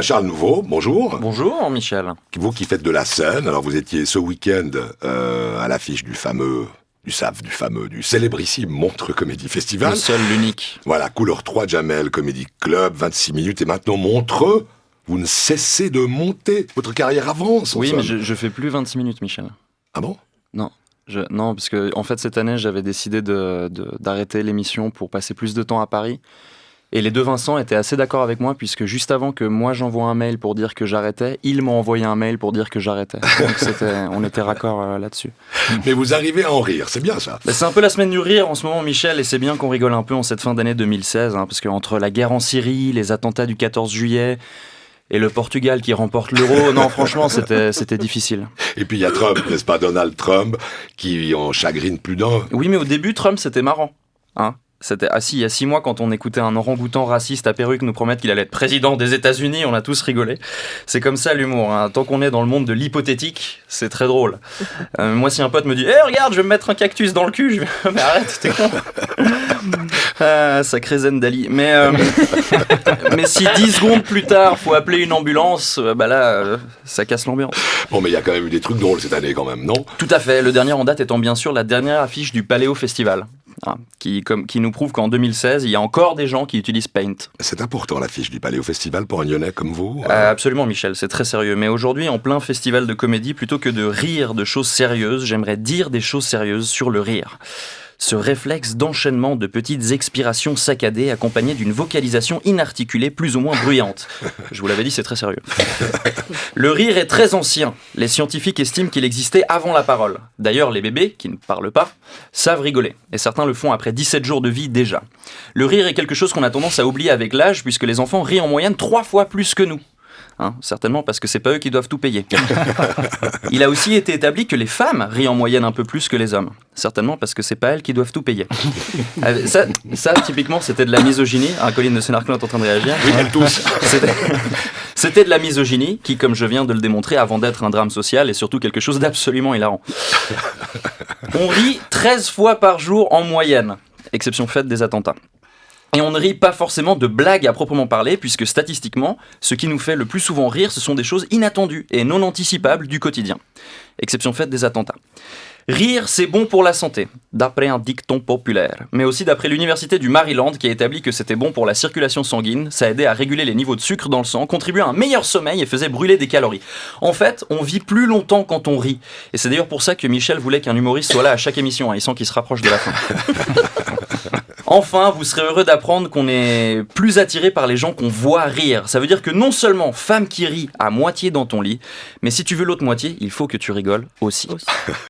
Charles Nouveau, bonjour. Bonjour Michel. Vous qui faites de la scène, alors vous étiez ce week-end à l'affiche du célébrissime Montreux Comédie Festival. Le seul, l'unique. Voilà, Couleur 3 Jamel Comedy Club, 26 minutes et maintenant Montreux. Vous ne cessez de monter, votre carrière avance. Oui, mais je fais plus 26 minutes, Michel. Ah bon ? Non. Non, parce que en fait cette année j'avais décidé d'arrêter l'émission pour passer plus de temps à Paris. Et les deux Vincent étaient assez d'accord avec moi, puisque juste avant que moi j'envoie un mail pour dire que j'arrêtais, ils m'ont envoyé un mail pour dire que j'arrêtais. Donc on était raccord là-dessus. Mais vous arrivez à en rire, c'est bien ça. C'est un peu la semaine du rire en ce moment, Michel, et c'est bien qu'on rigole un peu en cette fin d'année 2016, parce qu'entre la guerre en Syrie, les attentats du 14 juillet... et le Portugal qui remporte l'euro, non franchement c'était difficile. Et puis il y a Trump, n'est-ce pas, Donald Trump, qui en chagrine plus d'un. Oui, mais au début Trump c'était marrant, hein. C'était il y a 6 mois, quand on écoutait un orang-outan raciste à perruque nous promettre qu'il allait être président des États-Unis, on a tous rigolé. C'est comme ça l'humour, hein. Tant qu'on est dans le monde de l'hypothétique, c'est très drôle. Moi, si un pote me dit regarde, je vais me mettre un cactus dans le cul, je vais mais arrête, t'es con. Sacré Zen Dali. Mais si 10 secondes plus tard, faut appeler une ambulance, ça casse l'ambiance. Bon, mais il y a quand même eu des trucs drôles cette année quand même, non ? Tout à fait. Le dernier en date étant bien sûr la dernière affiche du Paléo Festival. Qui nous prouve qu'en 2016, il y a encore des gens qui utilisent Paint. C'est important l'affiche du Paléo Festival pour un Lyonnais comme vous. Absolument Michel, c'est très sérieux. Mais aujourd'hui, en plein festival de comédie, plutôt que de rire de choses sérieuses, j'aimerais dire des choses sérieuses sur le rire. Ce réflexe d'enchaînement de petites expirations saccadées accompagnées d'une vocalisation inarticulée plus ou moins bruyante. Je vous l'avais dit, c'est très sérieux. Le rire est très ancien. Les scientifiques estiment qu'il existait avant la parole. D'ailleurs, les bébés, qui ne parlent pas, savent rigoler. Et certains le font après 17 jours de vie déjà. Le rire est quelque chose qu'on a tendance à oublier avec l'âge, puisque les enfants rient en moyenne 3 fois plus que nous. Certainement parce que c'est pas eux qui doivent tout payer. Il a aussi été établi que les femmes rient en moyenne un peu plus que les hommes. Certainement parce que c'est pas elles qui doivent tout payer. Ça typiquement, c'était de la misogynie. Colline de Sénarclin est en train de réagir. Oui, elles tous. C'était de la misogynie qui, comme je viens de le démontrer, avant d'être un drame social, est surtout quelque chose d'absolument hilarant. On rit 13 fois par jour en moyenne, exception faite des attentats. Et on ne rit pas forcément de blagues à proprement parler, puisque statistiquement, ce qui nous fait le plus souvent rire, ce sont des choses inattendues et non anticipables du quotidien. Exception faite des attentats. Rire, c'est bon pour la santé, d'après un dicton populaire, mais aussi d'après l'université du Maryland qui a établi que c'était bon pour la circulation sanguine, ça aidait à réguler les niveaux de sucre dans le sang, contribuait à un meilleur sommeil et faisait brûler des calories. En fait, on vit plus longtemps quand on rit. Et c'est d'ailleurs pour ça que Michel voulait qu'un humoriste soit là à chaque émission, il sent qu'il se rapproche de la fin. Enfin, vous serez heureux d'apprendre qu'on est plus attiré par les gens qu'on voit rire. Ça veut dire que non seulement femme qui rit à moitié dans ton lit, mais si tu veux l'autre moitié, il faut que tu rigoles aussi.